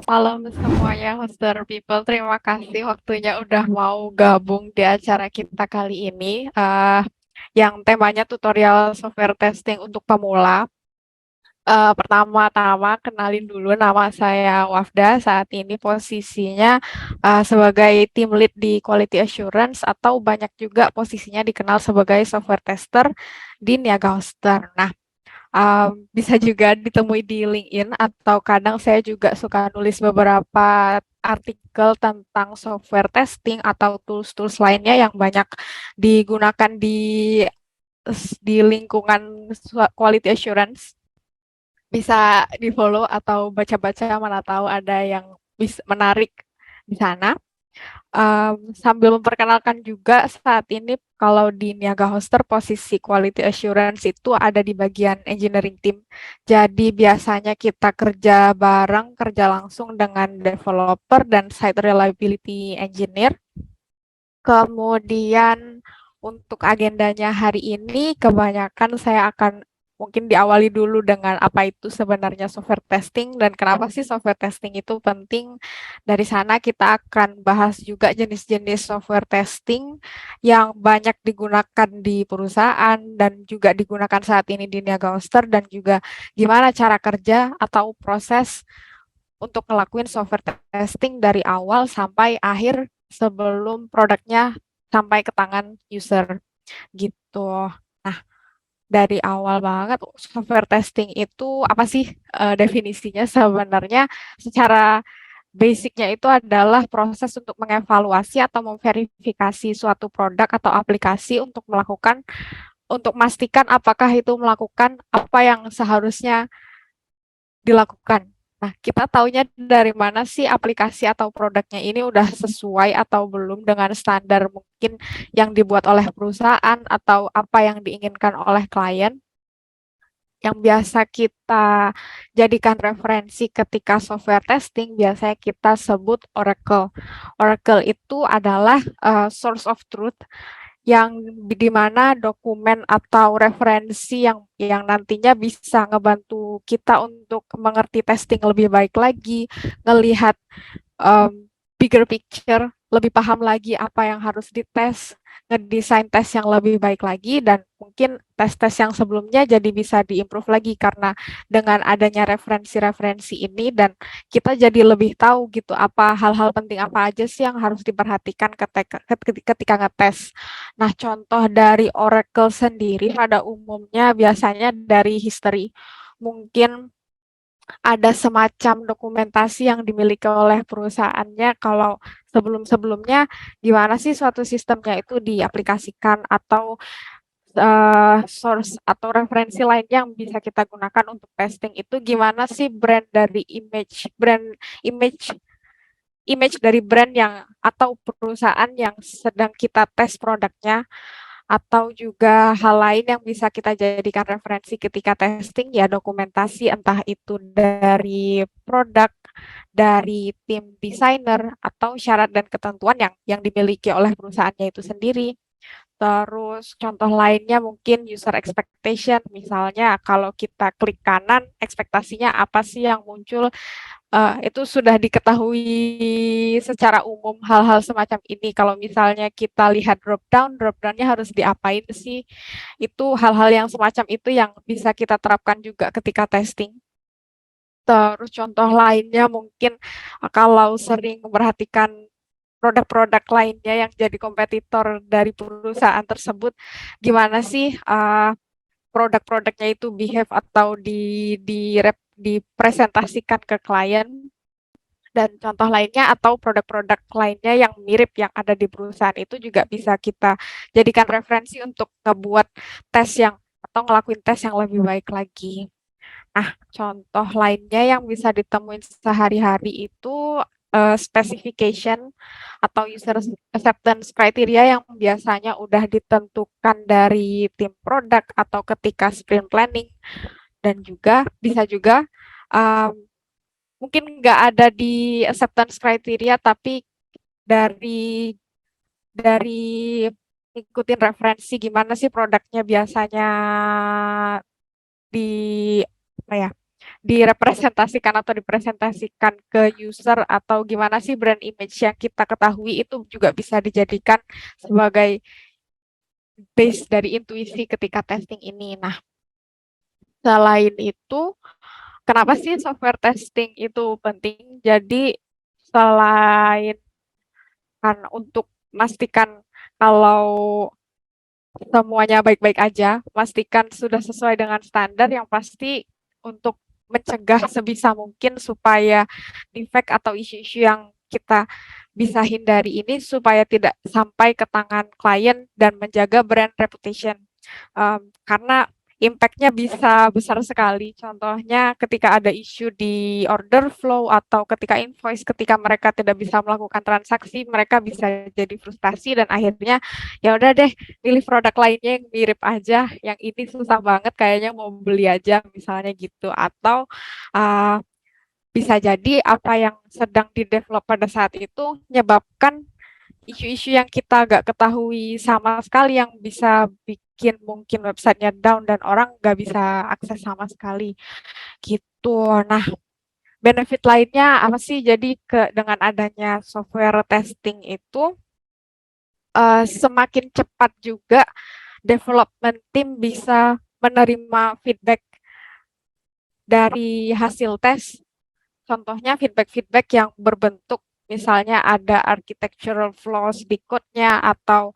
malam semuanya, Hoster People. Terima kasih waktunya udah mau gabung di acara kita kali ini, yang temanya tutorial software testing untuk pemula. Pertama-tama kenalin dulu, nama saya Wafda. Saat ini posisinya sebagai team lead di Quality Assurance, atau banyak juga posisinya dikenal sebagai software tester di Niaga Hoster. Nah, bisa juga ditemui di LinkedIn, atau kadang saya juga suka nulis beberapa artikel tentang software testing atau tools-tools lainnya yang banyak digunakan di lingkungan quality assurance. Bisa di-follow atau baca-baca, mana tahu ada yang bisa menarik di sana. Sambil memperkenalkan juga, saat ini kalau di Niaga Hoster posisi quality assurance itu ada di bagian engineering team. Jadi biasanya kita kerja bareng, kerja langsung dengan developer dan site reliability engineer. Kemudian untuk agendanya hari ini, kebanyakan saya akan mungkin diawali dulu dengan apa itu sebenarnya software testing dan kenapa sih software testing itu penting. Dari sana kita akan bahas juga jenis-jenis software testing yang banyak digunakan di perusahaan dan juga digunakan saat ini di Niaga Hoster, dan juga gimana cara kerja atau proses untuk ngelakuin software testing dari awal sampai akhir sebelum produknya sampai ke tangan user gitu. Nah, dari awal banget, software testing itu apa sih? Definisinya sebenarnya secara basicnya itu adalah proses untuk mengevaluasi atau memverifikasi suatu produk atau aplikasi untuk memastikan apakah itu melakukan apa yang seharusnya dilakukan. Nah, kita taunya dari mana sih aplikasi atau produknya ini udah sesuai atau belum dengan standar mungkin yang dibuat oleh perusahaan atau apa yang diinginkan oleh klien. Yang biasa kita jadikan referensi ketika software testing, biasanya kita sebut Oracle. Oracle itu adalah source of truth, yang di mana dokumen atau referensi yang nantinya bisa ngebantu kita untuk mengerti testing lebih baik lagi, ngelihat bigger picture, lebih paham lagi apa yang harus dites, ngedesain tes yang lebih baik lagi, dan mungkin tes-tes yang sebelumnya jadi bisa diimprove lagi karena dengan adanya referensi-referensi ini, dan kita jadi lebih tahu gitu apa hal-hal penting apa aja sih yang harus diperhatikan ketika ngetes. Nah, contoh dari Oracle sendiri pada umumnya biasanya dari history. Mungkin ada semacam dokumentasi yang dimiliki oleh perusahaannya kalau sebelum-sebelumnya gimana sih suatu sistemnya itu diaplikasikan, atau source atau referensi lain yang bisa kita gunakan untuk testing itu gimana sih image image dari brand yang atau perusahaan yang sedang kita tes produknya, atau juga hal lain yang bisa kita jadikan referensi ketika testing, ya dokumentasi entah itu dari produk, dari tim desainer, atau syarat dan ketentuan yang dimiliki oleh perusahaannya itu sendiri. Terus contoh lainnya mungkin user expectation, misalnya kalau kita klik kanan, ekspektasinya apa sih yang muncul. Itu sudah diketahui secara umum hal-hal semacam ini. Kalau misalnya kita lihat drop downnya harus diapain sih? Itu hal-hal yang semacam itu yang bisa kita terapkan juga ketika testing. Terus contoh lainnya mungkin kalau sering memperhatikan produk-produk lainnya yang jadi kompetitor dari perusahaan tersebut, gimana sih produk-produknya itu behave atau dipresentasikan ke klien, dan contoh lainnya atau produk-produk lainnya yang mirip yang ada di perusahaan itu juga bisa kita jadikan referensi untuk ngebuat tes yang atau ngelakuin tes yang lebih baik lagi. Nah, contoh lainnya yang bisa ditemuin sehari-hari itu specification atau user acceptance criteria yang biasanya udah ditentukan dari tim produk atau ketika sprint planning, dan juga bisa juga um, mungkin nggak ada di acceptance criteria, tapi dari dari ikutin referensi gimana sih produknya biasanya di apa ya direpresentasikan atau dipresentasikan ke user atau gimana sih brand image yang kita ketahui itu juga bisa dijadikan sebagai base dari intuisi ketika testing ini. Nah, selain itu, kenapa sih software testing itu penting? Jadi, selain kan untuk memastikan kalau semuanya baik-baik aja, pastikan sudah sesuai dengan standar yang pasti untuk mencegah sebisa mungkin supaya defect atau isu-isu yang kita bisa hindari ini supaya tidak sampai ke tangan klien dan menjaga brand reputation. Karena impact-nya bisa besar sekali. Contohnya ketika ada isu di order flow atau ketika invoice, ketika mereka tidak bisa melakukan transaksi, mereka bisa jadi frustasi dan akhirnya ya udah deh pilih produk lainnya yang mirip aja, yang ini susah banget kayaknya mau beli aja misalnya gitu. Atau uh, bisa jadi apa yang sedang di-develop pada saat itu menyebabkan isu-isu yang kita nggak ketahui sama sekali yang bisa bikin mungkin websitenya down dan orang nggak bisa akses sama sekali gitu. Nah, benefit lainnya apa sih? Jadi dengan adanya software testing itu semakin cepat juga development team bisa menerima feedback dari hasil tes. Contohnya feedback-feedback yang berbentuk misalnya ada architectural flaws di code-nya atau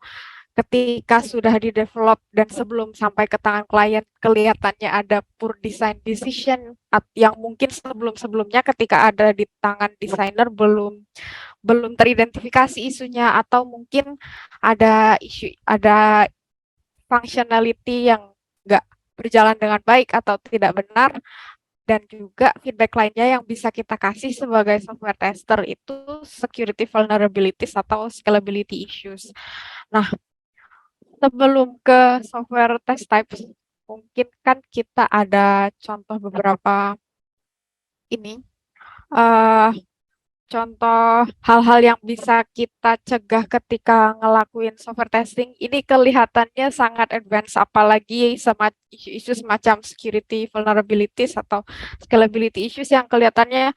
ketika sudah di-develop dan sebelum sampai ke tangan klien kelihatannya ada poor design decision yang mungkin sebelum-sebelumnya ketika ada di tangan desainer belum belum teridentifikasi isunya atau mungkin ada functionality yang nggak berjalan dengan baik atau tidak benar dan juga feedback lainnya yang bisa kita kasih sebagai software tester itu security vulnerabilities atau scalability issues. Nah, sebelum ke software test types, mungkin kan kita ada contoh beberapa ini, uh, contoh hal-hal yang bisa kita cegah ketika ngelakuin software testing. Ini kelihatannya sangat advance, apalagi isu-isu semacam security vulnerabilities atau scalability issues yang kelihatannya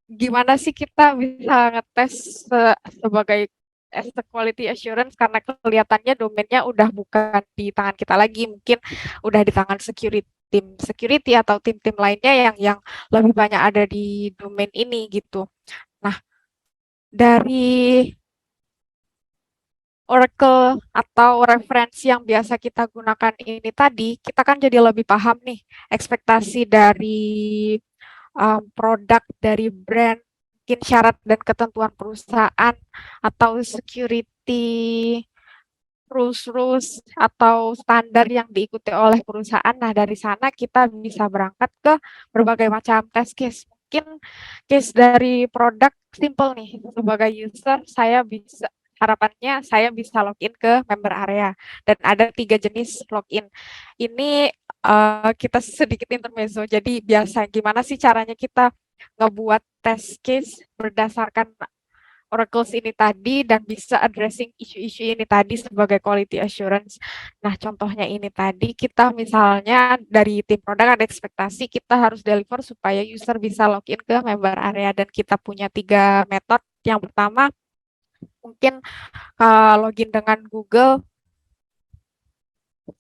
gimana sih kita bisa ngetes sebagai as a quality assurance karena kelihatannya domainnya udah bukan di tangan kita lagi, mungkin udah di tangan tim security atau tim-tim lainnya yang lebih banyak ada di domain ini gitu. Nah, dari Oracle atau referensi yang biasa kita gunakan ini tadi, kita kan jadi lebih paham nih ekspektasi dari produk dari brand, mungkin syarat dan ketentuan perusahaan, atau security rules-rules atau standar yang diikuti oleh perusahaan. Nah, dari sana kita bisa berangkat ke berbagai macam test case. Mungkin case dari produk simple nih, sebagai user harapannya saya bisa login ke member area dan ada 3 jenis login. Ini kita sedikit intermezzo. Jadi biasa gimana sih caranya kita ngebuat test case berdasarkan oracles ini tadi dan bisa addressing isu-isu ini tadi sebagai quality assurance. Nah, contohnya ini tadi kita misalnya dari tim produk ada ekspektasi kita harus deliver supaya user bisa login ke member area dan kita punya 3 metode. Yang pertama mungkin login dengan Google.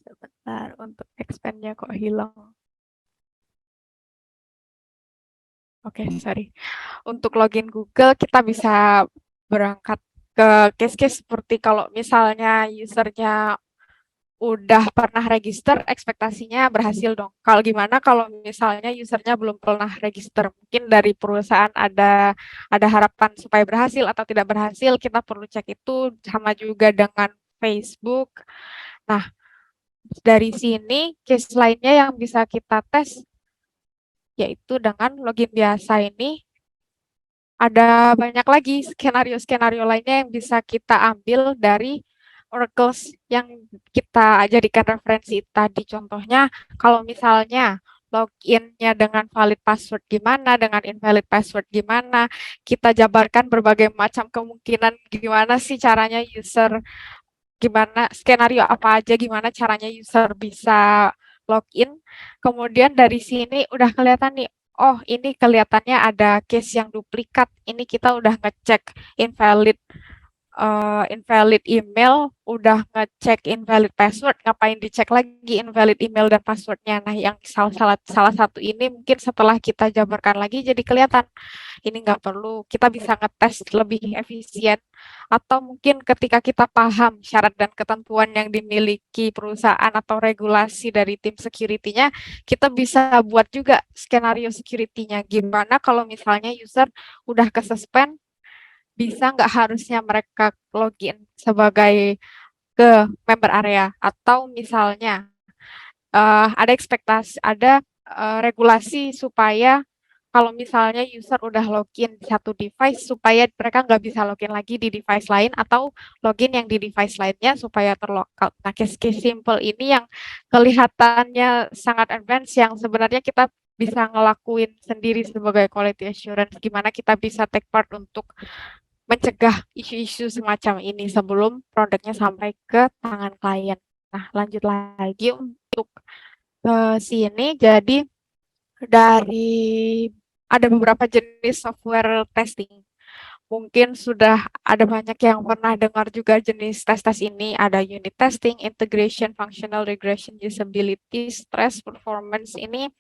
Sebentar untuk expand-nya kok hilang. Oke, sorry. Untuk login Google kita bisa berangkat ke case-case seperti kalau misalnya usernya udah pernah register, ekspektasinya berhasil dong. Kalau gimana kalau misalnya usernya belum pernah register, mungkin dari perusahaan ada harapan supaya berhasil atau tidak berhasil, kita perlu cek itu sama juga dengan Facebook. Nah, dari sini case lainnya yang bisa kita tes yaitu dengan login biasa ini ada banyak lagi skenario-skenario lainnya yang bisa kita ambil dari oracles yang kita jadikan referensi tadi. Contohnya, kalau misalnya login-nya dengan valid password gimana, dengan invalid password gimana, kita jabarkan berbagai macam kemungkinan gimana sih caranya gimana skenario apa aja, gimana caranya user bisa login. Kemudian dari sini udah kelihatan nih, oh ini kelihatannya ada case yang duplikat, ini kita udah ngecek invalid invalid email, udah ngecek invalid password, ngapain dicek lagi invalid email dan passwordnya. Nah, yang salah satu ini mungkin setelah kita jabarkan lagi jadi kelihatan ini nggak perlu, kita bisa ngetes lebih efisien. Atau mungkin ketika kita paham syarat dan ketentuan yang dimiliki perusahaan atau regulasi dari tim security-nya, kita bisa buat juga skenario security-nya. Gimana kalau misalnya user udah ke-suspend, bisa nggak harusnya mereka login sebagai ke member area, atau misalnya ada ekspektasi, ada regulasi supaya kalau misalnya user udah login di satu device supaya mereka nggak bisa login lagi di device lain, atau login yang di device lainnya supaya terlockout. Nah, case-case simple ini yang kelihatannya sangat advance yang sebenarnya kita bisa ngelakuin sendiri sebagai quality assurance, gimana kita bisa take part untuk mencegah isu-isu semacam ini sebelum produknya sampai ke tangan klien. Nah, lanjut lagi untuk ke sini. Jadi dari ada beberapa jenis software testing. Mungkin sudah ada banyak yang pernah dengar juga jenis tes-tes ini. Ada unit testing, integration, functional regression, usability, stress, performance. Ini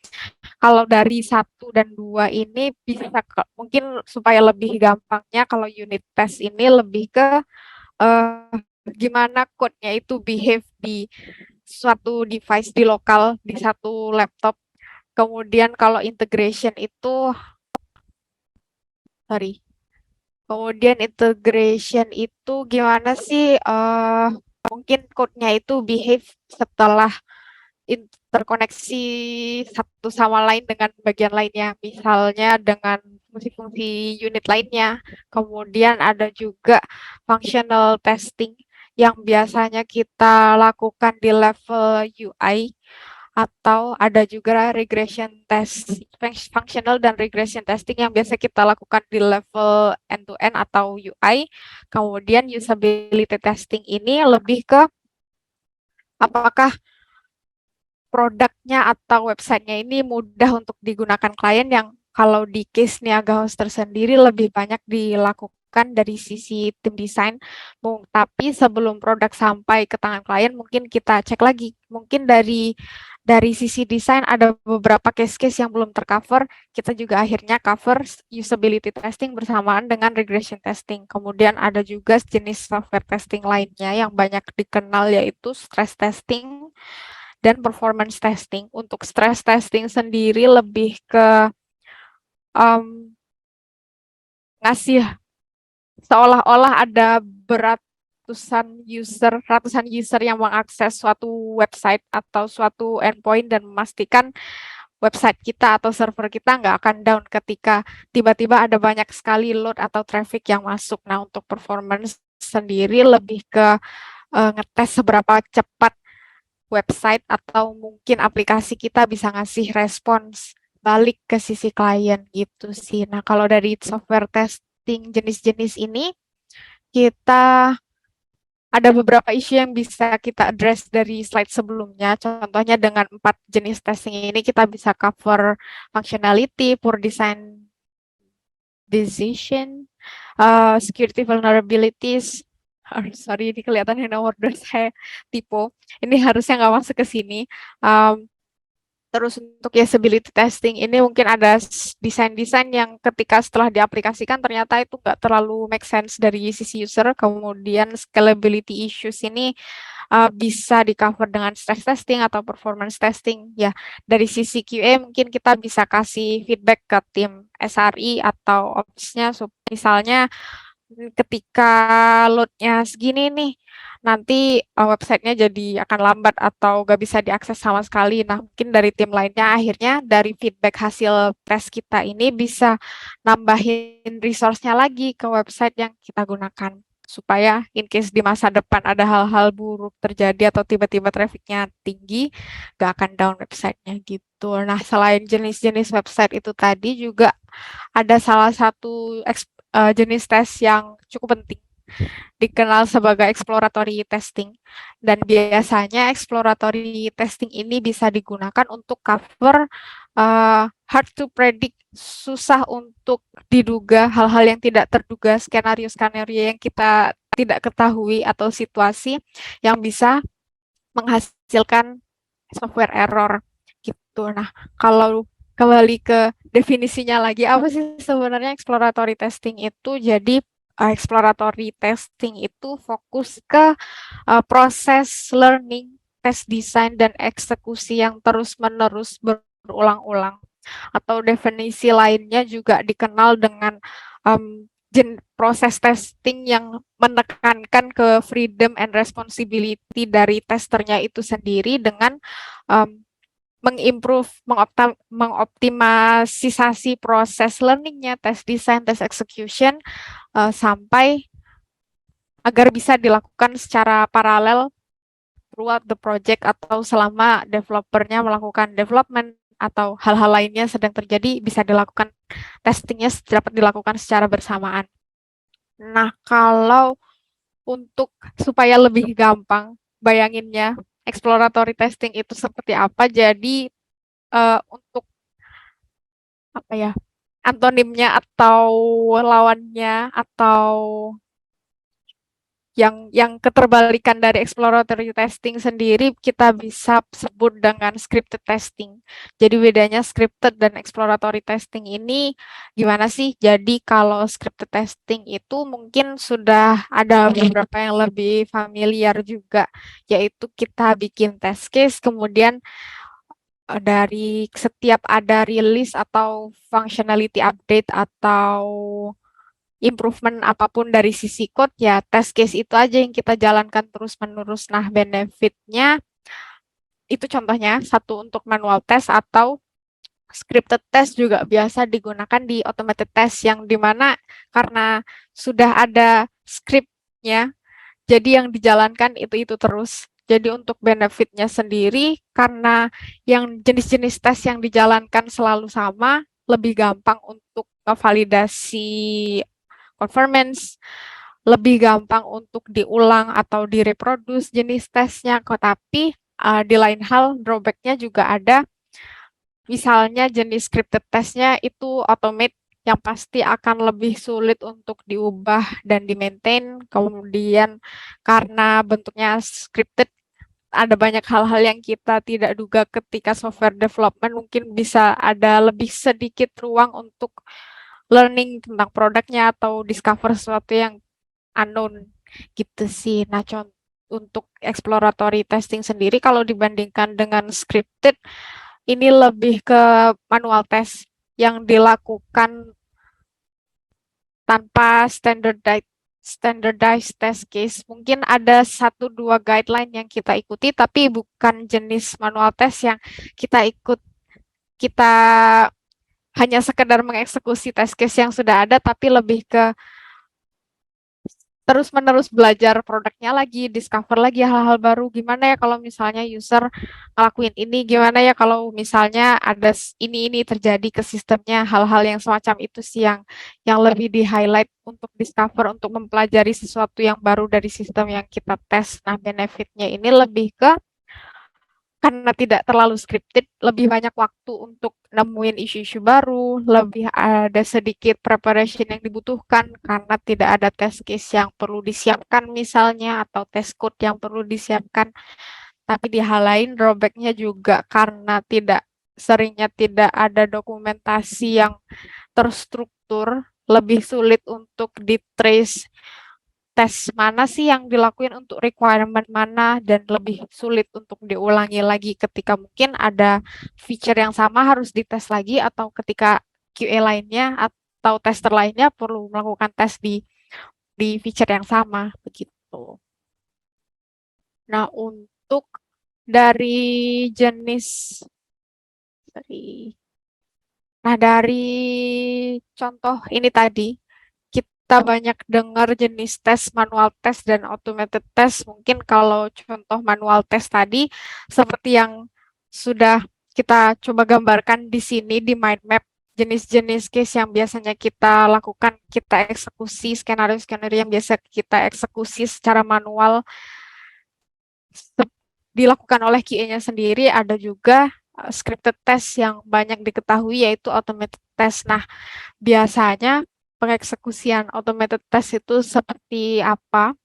kalau dari satu dan dua ini bisa mungkin supaya lebih gampangnya, kalau unit test ini lebih ke eh, gimana code-nya itu behave di suatu device di lokal di satu laptop. Kemudian kalau integration itu, sorry, kemudian integration itu gimana sih mungkin code-nya itu behave setelah terkoneksi satu sama lain dengan bagian lainnya, misalnya dengan fungsi-fungsi unit lainnya. Kemudian ada juga functional testing yang biasanya kita lakukan di level UI, atau ada juga regression test, functional dan regression testing yang biasa kita lakukan di level end-to-end atau UI. Kemudian usability testing ini lebih ke apakah produknya atau websitenya ini mudah untuk digunakan klien, yang kalau di case Niaga Hoster sendiri lebih banyak dilakukan dari sisi tim desain. Tapi sebelum produk sampai ke tangan klien, mungkin kita cek lagi. Mungkin dari sisi desain ada beberapa case-case yang belum tercover, kita juga akhirnya cover usability testing bersamaan dengan regression testing. Kemudian ada juga jenis software testing lainnya yang banyak dikenal, yaitu stress testing dan performance testing. Untuk stress testing sendiri lebih ke ngasih seolah-olah ada ratusan user yang mengakses suatu website atau suatu endpoint, dan memastikan website kita atau server kita nggak akan down ketika tiba-tiba ada banyak sekali load atau traffic yang masuk. Nah, untuk performance sendiri lebih ke ngetes seberapa cepat website atau mungkin aplikasi kita bisa ngasih respons balik ke sisi klien gitu sih. Nah, kalau dari software testing jenis-jenis ini, kita ada beberapa isu yang bisa kita address dari slide sebelumnya. Contohnya dengan 4 jenis testing ini kita bisa cover functionality, poor design decision, security vulnerabilities. Sorry, ini kelihatannya nomor 2 saya typo. Ini harusnya nggak masuk ke sini. Terus untuk usability testing ini mungkin ada desain-desain yang ketika setelah diaplikasikan ternyata itu nggak terlalu make sense dari sisi user. Kemudian scalability issues ini bisa di-cover dengan stress testing atau performance testing. Ya, dari sisi QA mungkin kita bisa kasih feedback ke tim SRE atau Ops-nya. Misalnya ketika load-nya segini nih, nanti websitenya jadi akan lambat atau nggak bisa diakses sama sekali. Nah, mungkin dari tim lainnya akhirnya dari feedback hasil tes kita ini bisa nambahin resource-nya lagi ke website yang kita gunakan, supaya in case di masa depan ada hal-hal buruk terjadi atau tiba-tiba traffic-nya tinggi, nggak akan down websitenya gitu. Nah, selain jenis-jenis website itu tadi juga ada salah satu jenis tes yang cukup penting, dikenal sebagai exploratory testing. Dan biasanya exploratory testing ini bisa digunakan untuk cover hard to predict, susah untuk diduga hal-hal yang tidak terduga, skenario-skenario yang kita tidak ketahui atau situasi yang bisa menghasilkan software error gitu. Nah, kalau kembali ke definisinya lagi, apa sih sebenarnya exploratory testing itu? Jadi exploratory testing itu fokus ke proses learning, test design, dan eksekusi yang terus-menerus berulang-ulang. Atau definisi lainnya juga dikenal dengan proses testing yang menekankan ke freedom and responsibility dari testernya itu sendiri dengan um, mengimprove, mengoptimalisasi proses learningnya, test design, test execution, sampai agar bisa dilakukan secara paralel throughout the project atau selama developernya melakukan development atau hal-hal lainnya sedang terjadi bisa dilakukan testingnya dapat dilakukan secara bersamaan. Nah, kalau untuk supaya lebih gampang bayanginnya exploratory testing itu seperti apa, jadi untuk apa ya antonimnya atau lawannya atau yang keterbalikan dari exploratory testing sendiri kita bisa sebut dengan scripted testing. Jadi bedanya scripted dan exploratory testing ini gimana sih? Jadi kalau scripted testing itu mungkin sudah ada beberapa yang lebih familiar juga, yaitu kita bikin test case, kemudian dari setiap ada rilis atau functionality update atau improvement apapun dari sisi code, ya test case itu aja yang kita jalankan terus-menerus. Nah, benefitnya itu contohnya satu untuk manual test atau scripted test juga biasa digunakan di automated test yang dimana karena sudah ada scriptnya, jadi yang dijalankan itu terus. Jadi untuk benefitnya sendiri, karena yang jenis-jenis tes yang dijalankan selalu sama, lebih gampang untuk validasi performance, lebih gampang untuk diulang atau direproduce jenis tesnya. Tapi di lain hal, drawback-nya juga ada. Misalnya jenis scripted testnya itu automate yang pasti akan lebih sulit untuk diubah dan di-maintain. Kemudian karena bentuknya scripted, ada banyak hal-hal yang kita tidak duga ketika software development, mungkin bisa ada lebih sedikit ruang untuk learning tentang produknya atau discover sesuatu yang unknown gitu sih. Nah, untuk exploratory testing sendiri kalau dibandingkan dengan scripted, ini lebih ke manual test yang dilakukan tanpa standardized test case. Mungkin ada satu dua guideline yang kita ikuti, tapi bukan jenis manual test yang kita hanya sekedar mengeksekusi test case yang sudah ada, tapi lebih ke terus-menerus belajar produknya lagi, discover lagi hal-hal baru. Gimana ya kalau misalnya user ngelakuin ini, gimana ya kalau misalnya ada ini terjadi ke sistemnya, hal-hal yang semacam itu sih yang lebih di-highlight untuk discover, untuk mempelajari sesuatu yang baru dari sistem yang kita tes. Nah, benefitnya ini lebih ke karena tidak terlalu scripted, lebih banyak waktu untuk nemuin isu-isu baru, lebih ada sedikit preparation yang dibutuhkan karena tidak ada test case yang perlu disiapkan misalnya, atau test code yang perlu disiapkan. Tapi di hal lain, drawback-nya juga karena seringnya tidak ada dokumentasi yang terstruktur, lebih sulit untuk di-trace tes mana sih yang dilakuin untuk requirement mana, dan lebih sulit untuk diulangi lagi ketika mungkin ada feature yang sama harus dites lagi, atau ketika QA lainnya atau tester lainnya perlu melakukan tes di feature yang sama begitu. Nah, untuk jenis dari dari contoh ini tadi kita banyak dengar jenis tes manual test dan automated test. Mungkin kalau contoh manual test tadi seperti yang sudah kita coba gambarkan di sini di mind map, jenis-jenis case yang biasanya kita lakukan, kita eksekusi, skenario-skenario yang biasa kita eksekusi secara manual dilakukan oleh QA-nya sendiri. Ada juga scripted test yang banyak diketahui yaitu automated test. Nah, biasanya pengeksekusian automated test itu seperti apa?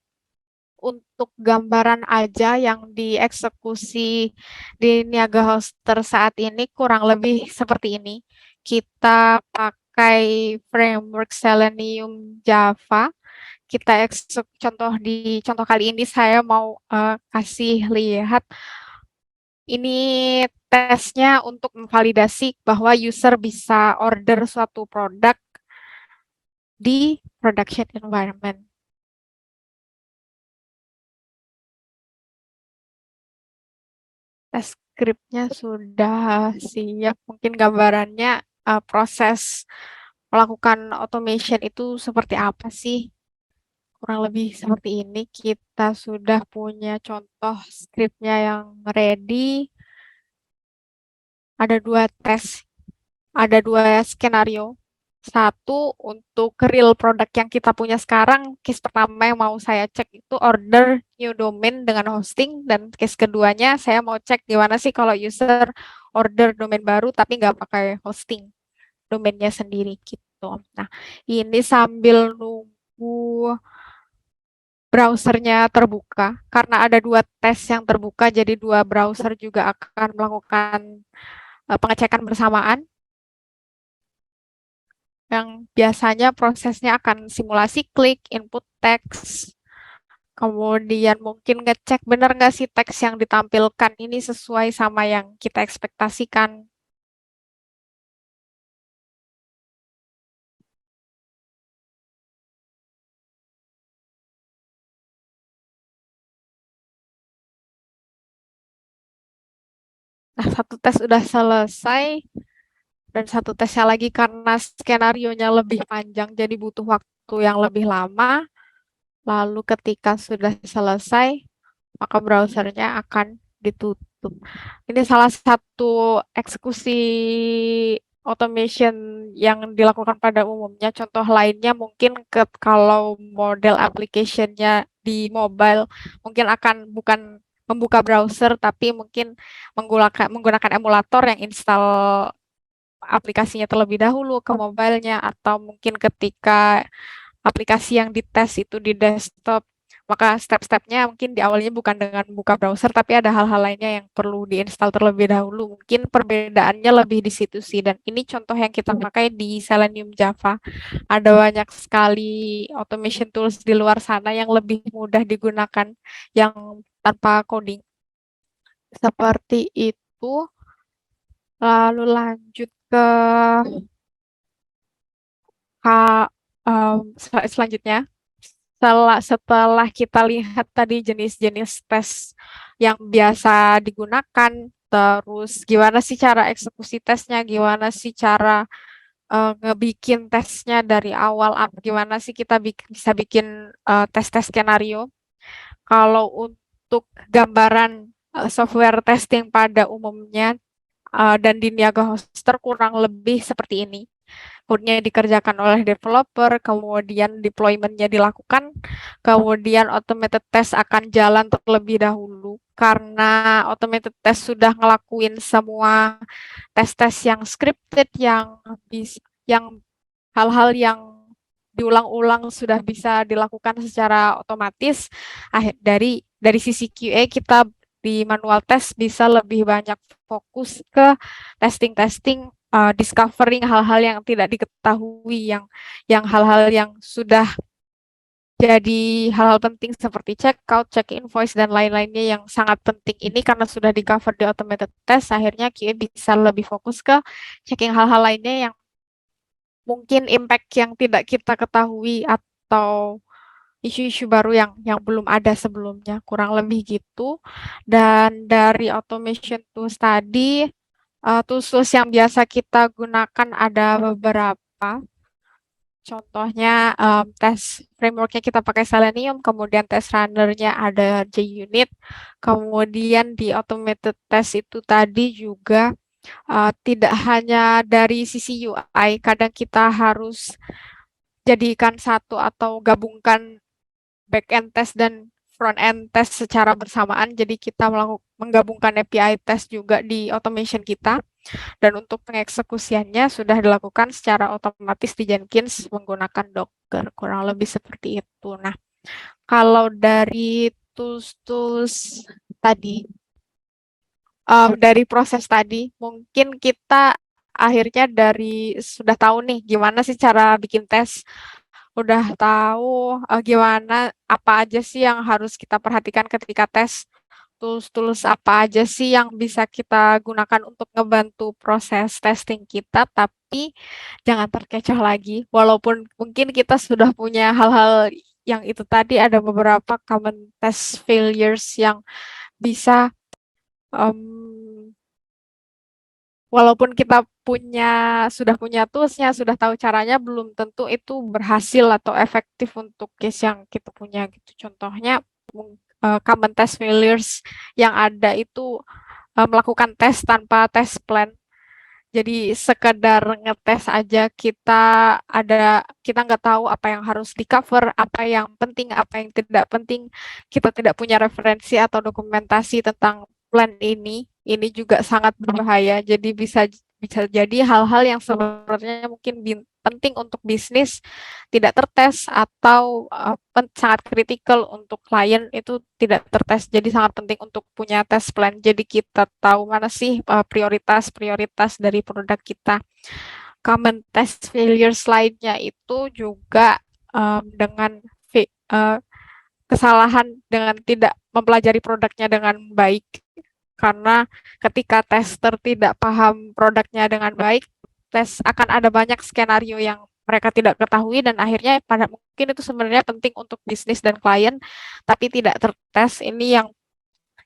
Untuk gambaran aja yang dieksekusi di Niaga Hoster saat ini kurang lebih seperti ini. Kita pakai framework Selenium Java. Kita contoh kali ini saya mau kasih lihat ini tesnya untuk memvalidasi bahwa user bisa order suatu produk di production environment. Tes skripnya sudah siap. Mungkin gambarannya proses melakukan automation itu seperti apa sih? Kurang lebih seperti ini. Kita sudah punya contoh skripnya yang ready. Ada dua tes, ada dua skenario. Satu untuk real product yang kita punya sekarang, case pertama yang mau saya cek itu order new domain dengan hosting, dan case keduanya saya mau cek gimana sih kalau user order domain baru tapi nggak pakai hosting domainnya sendiri gitu. Nah, ini sambil nunggu browsernya terbuka, karena ada dua tes yang terbuka, jadi dua browser juga akan melakukan pengecekan bersamaan yang biasanya prosesnya akan simulasi klik, input teks, kemudian mungkin ngecek benar nggak sih teks yang ditampilkan ini sesuai sama yang kita ekspektasikan. Nah, satu tes udah selesai, dan satu tesnya lagi karena skenarionya lebih panjang, jadi butuh waktu yang lebih lama. Lalu ketika sudah selesai, maka browsernya akan ditutup. Ini salah satu eksekusi automation yang dilakukan pada umumnya. Contoh lainnya mungkin kalau model application-nya di mobile mungkin akan bukan membuka browser tapi mungkin menggunakan emulator yang install aplikasinya terlebih dahulu ke mobilenya, atau mungkin ketika aplikasi yang dites itu di desktop, maka step-stepnya mungkin di awalnya bukan dengan buka browser, tapi ada hal-hal lainnya yang perlu diinstal terlebih dahulu. Mungkin perbedaannya lebih di situ sih, dan ini contoh yang kita pakai di Selenium Java. Ada banyak sekali automation tools di luar sana yang lebih mudah digunakan, yang tanpa coding. Seperti itu, lalu lanjut ke selanjutnya. Setelah kita lihat tadi jenis-jenis tes yang biasa digunakan, terus gimana sih cara eksekusi tesnya, gimana sih cara ngebikin tesnya dari awal, gimana sih kita bisa bikin tes-tes skenario. Kalau untuk gambaran software testing pada umumnya dan di Niaga Hoster kurang lebih seperti ini. Code-nya dikerjakan oleh developer, kemudian deployment-nya dilakukan, kemudian automated test akan jalan terlebih dahulu. Karena automated test sudah ngelakuin semua tes-tes yang scripted, yang hal-hal yang diulang-ulang sudah bisa dilakukan secara otomatis. Dari sisi QA kita di manual test bisa lebih banyak fokus ke testing-testing, discovering hal-hal yang tidak diketahui, yang hal-hal yang sudah jadi hal-hal penting seperti check out, check invoice, dan lain-lainnya yang sangat penting ini karena sudah di cover di automated test, akhirnya QA bisa lebih fokus ke checking hal-hal lainnya yang mungkin impact yang tidak kita ketahui, atau isu-isu baru yang belum ada sebelumnya, kurang lebih gitu. Dan dari automation tools tadi, tools yang biasa kita gunakan ada beberapa. Contohnya tes frameworknya kita pakai Selenium, kemudian tes runnernya ada JUnit, kemudian di automated test itu tadi juga tidak hanya dari sisi UI, kadang kita harus jadikan satu atau gabungkan back-end test dan front end test secara bersamaan. Jadi kita menggabungkan API test juga di automation kita. Dan untuk pengeksekusiannya sudah dilakukan secara otomatis di Jenkins menggunakan Docker. Kurang lebih seperti itu. Nah, kalau dari tools-tools tadi, dari proses tadi, mungkin kita akhirnya sudah tahu nih gimana sih cara bikin tes, udah tahu gimana apa aja sih yang harus kita perhatikan ketika tes, tools-tools apa aja sih yang bisa kita gunakan untuk ngebantu proses testing kita, tapi jangan terkecoh lagi. Walaupun mungkin kita sudah punya hal-hal yang itu tadi, ada beberapa common test failures yang bisa em, walaupun kita sudah punya toolsnya, sudah tahu caranya, belum tentu itu berhasil atau efektif untuk case yang kita punya gitu. Contohnya common test failures yang ada itu melakukan tes tanpa tes plan. Jadi sekedar ngetes aja, kita nggak tahu apa yang harus di cover, apa yang penting, apa yang tidak penting. Kita tidak punya referensi atau dokumentasi tentang plan ini. Ini juga sangat berbahaya. Jadi bisa jadi hal-hal yang sebenarnya mungkin penting untuk bisnis tidak tertes, atau sangat kritikal untuk klien itu tidak tertes. Jadi sangat penting untuk punya test plan. Jadi kita tahu mana sih prioritas-prioritas dari produk kita. Common test failures lainnya itu juga dengan kesalahan dengan tidak mempelajari produknya dengan baik. Karena ketika tester tidak paham produknya dengan baik, akan ada banyak skenario yang mereka tidak ketahui, dan akhirnya pada mungkin itu sebenarnya penting untuk bisnis dan klien, tapi tidak tertes. Ini yang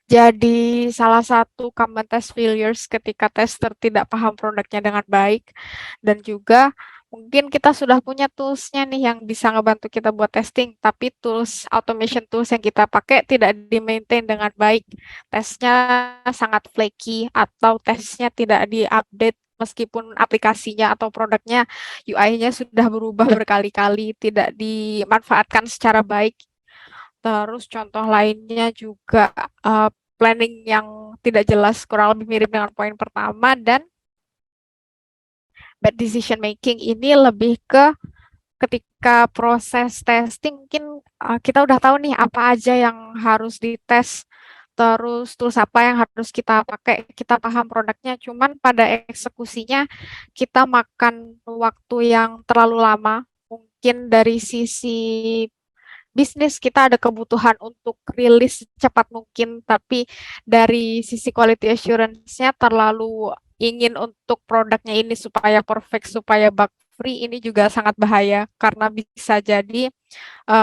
jadi salah satu common test failures ketika tester tidak paham produknya dengan baik. Dan juga mungkin kita sudah punya tools-nya nih yang bisa ngebantu kita buat testing, tapi automation tools yang kita pakai tidak di-maintain dengan baik. Tesnya sangat flaky, atau tesnya tidak di-update meskipun aplikasinya atau produknya UI-nya sudah berubah berkali-kali, tidak dimanfaatkan secara baik. Terus contoh lainnya juga planning yang tidak jelas, kurang lebih mirip dengan poin pertama. Dan bad decision making ini lebih ke ketika proses testing, mungkin kita udah tahu nih apa aja yang harus dites, terus tools apa yang harus kita pakai, kita paham produknya, cuman pada eksekusinya kita makan waktu yang terlalu lama. Mungkin dari sisi bisnis kita ada kebutuhan untuk rilis secepat mungkin, tapi dari sisi quality assurance-nya terlalu ingin untuk produknya ini supaya perfect, supaya bug free. Ini juga sangat bahaya karena bisa jadi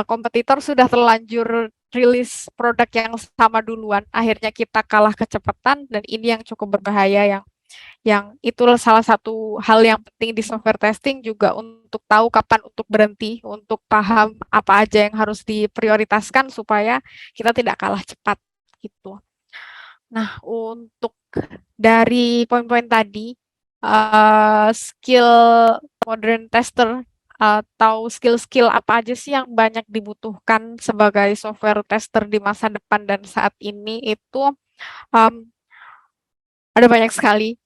kompetitor sudah terlanjur rilis produk yang sama duluan, akhirnya kita kalah kecepatan, dan ini yang cukup berbahaya, yang itulah salah satu hal yang penting di software testing juga, untuk tahu kapan untuk berhenti, untuk paham apa aja yang harus diprioritaskan supaya kita tidak kalah cepat gitu. Nah, untuk dari poin-poin tadi, skill modern tester atau skill-skill apa aja sih yang banyak dibutuhkan sebagai software tester di masa depan dan saat ini, itu um, ada banyak sekali,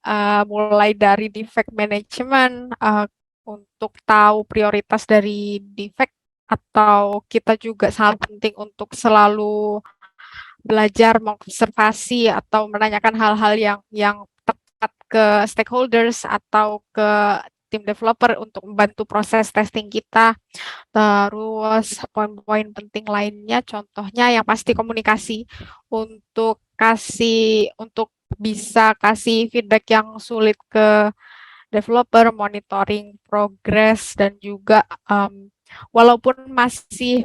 mulai dari defect management, untuk tahu prioritas dari defect, atau kita juga sangat penting untuk selalu belajar mengobservasi atau menanyakan hal-hal yang tepat ke stakeholders atau ke tim developer untuk membantu proses testing kita. Terus poin-poin penting lainnya, contohnya yang pasti komunikasi, untuk bisa kasih feedback yang sulit ke developer, monitoring progress, dan juga walaupun masih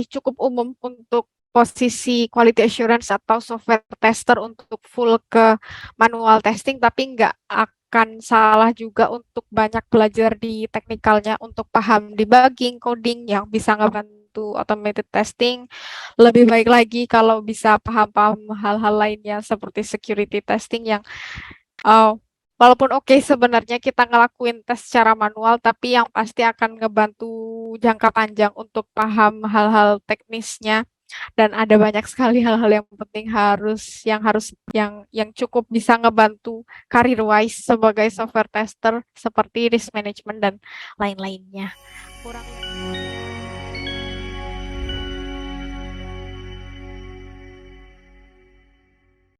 cukup umum untuk posisi quality assurance atau software tester untuk full ke manual testing, tapi nggak akan salah juga untuk banyak belajar di teknikalnya, untuk paham debugging, coding yang bisa ngebantu automated testing. Lebih baik lagi kalau bisa paham-paham hal-hal lainnya seperti security testing yang Walaupun oke sebenarnya kita ngelakuin tes secara manual, tapi yang pasti akan ngebantu jangka panjang untuk paham hal-hal teknisnya dan ada banyak sekali hal-hal yang penting yang cukup bisa ngebantu career wise sebagai software tester seperti risk management dan lain-lainnya. Kurang lebih.